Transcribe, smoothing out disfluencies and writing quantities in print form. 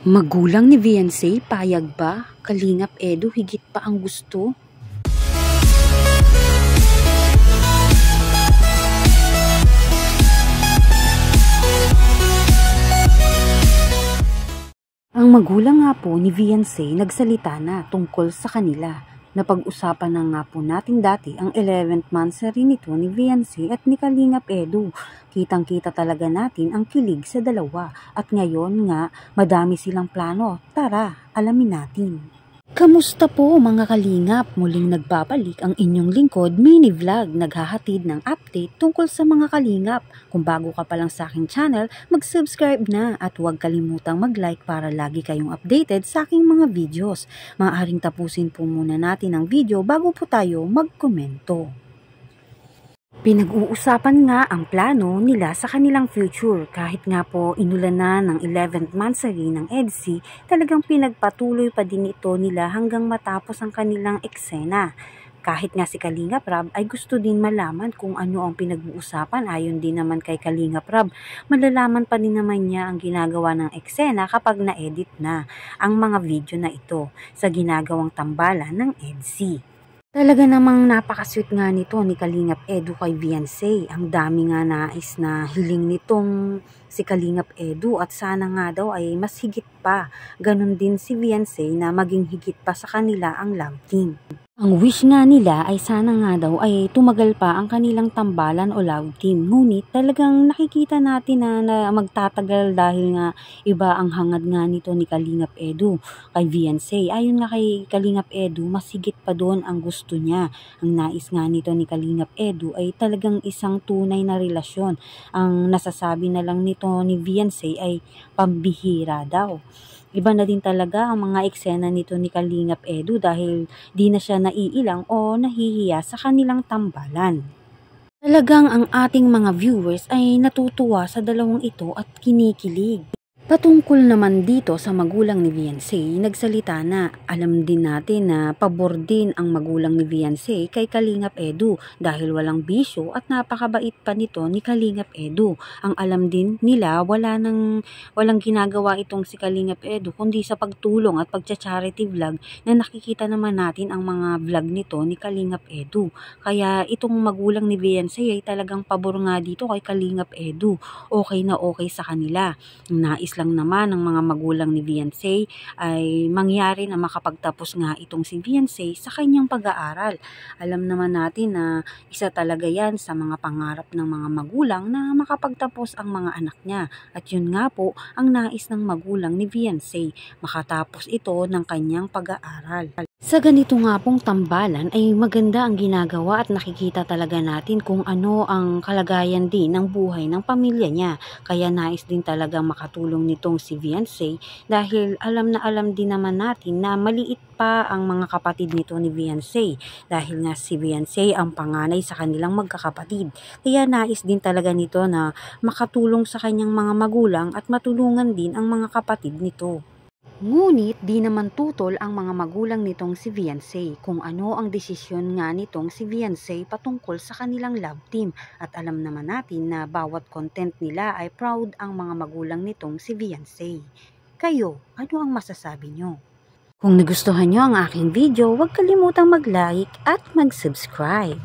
Magulang ni Viancy, payag ba? Kalingap Edu, higit pa ang gusto? Ang magulang nga po ni Viancy nagsalita na tungkol sa kanila. Napag-usapan na nga po natin dati ang 11th monthsary nito ni Viancy at ni Kalingap Edu. Kitang-kita talaga natin ang kilig sa dalawa at ngayon nga madami silang plano. Tara, alamin natin. Kamusta po mga kalingap? Muling nagbabalik ang inyong lingkod mini vlog, naghahatid ng update tungkol sa mga kalingap. Kung bago ka pa lang sa aking channel, mag-subscribe na at huwag kalimutang mag-like para lagi kayong updated sa aking mga videos. Maaaring tapusin po muna natin ang video bago po tayo magkomento. Pinag-uusapan nga ang plano nila sa kanilang future. Kahit nga po inulan na ng 11th monthsary ng EDSI, talagang pinagpatuloy pa din ito nila hanggang matapos ang kanilang eksena. Kahit nga si Kalingap Rab ay gusto din malaman kung ano ang pinag-uusapan. Ayon din naman kay Kalingap Rab, malalaman pa din naman niya ang ginagawa ng eksena kapag na-edit na ang mga video na ito sa ginagawang tambalan ng EDSI. Talaga namang napakasweet nga nito ni Kalingap Edu kay Viancy. Ang dami nga nais na hiling nitong si Kalingap Edu at sana nga daw ay mas higit pa. Ganon din si Viancy na maging higit pa sa kanila ang love team. Ang wish nga nila ay sana nga daw ay tumagal pa ang kanilang tambalan o love team. Ngunit talagang nakikita natin na magtatagal dahil nga iba ang hangad nga nito ni Kalingap Edu kay Viancy. Ayon nga kay Kalingap Edu, mas higit pa doon ang gusto niya. Ang nais nga nito ni Kalingap Edu ay talagang isang tunay na relasyon. Ang nasasabi na lang nito ni Viancy ay pambihira daw. Iba na din talaga ang mga eksena nito ni Kalingap Edu dahil di na siya naiilang o nahihiya sa kanilang tambalan. Talagang ang ating mga viewers ay natutuwa sa dalawang ito at kinikilig. Patungkol naman dito sa magulang ni Viancy, nagsalita na alam din natin na pabor din ang magulang ni Viancy kay Kalingap Edu dahil walang bisyo at napakabait pa nito ni Kalingap Edu. Ang alam din nila walang ginagawa itong si Kalingap Edu kundi sa pagtulong at pagcha-charity vlog na nakikita naman natin ang mga vlog nito ni Kalingap Edu. Kaya itong magulang ni Viancy ay talagang pabor nga dito kay Kalingap Edu. Okay na okay sa kanila. Nais lang naman ng mga magulang ni Viancy ay mangyari na makapagtapos nga itong si Viancy sa kanyang pag-aaral. Alam naman natin na isa talaga yan sa mga pangarap ng mga magulang na makapagtapos ang mga anak niya. At yun nga po ang nais ng magulang ni Viancy, makatapos ito ng kanyang pag-aaral. Sa ganito nga pong tambalan ay maganda ang ginagawa at nakikita talaga natin kung ano ang kalagayan din ng buhay ng pamilya niya. Kaya nais din talaga makatulong nitong si Viancy dahil alam na alam din naman natin na maliit pa ang mga kapatid nito ni Viancy dahil nga si Viancy ang panganay sa kanilang magkakapatid. Kaya nais din talaga nito na makatulong sa kanyang mga magulang at matulungan din ang mga kapatid nito. Ngunit di naman tutol ang mga magulang nitong si Viancy kung ano ang desisyon nga nitong si Viancy patungkol sa kanilang love team at alam naman natin na bawat content nila ay proud ang mga magulang nitong si Viancy. Kayo, ano ang masasabi nyo? Kung nagustuhan nyo ang aking video, huwag kalimutang mag-like at mag-subscribe.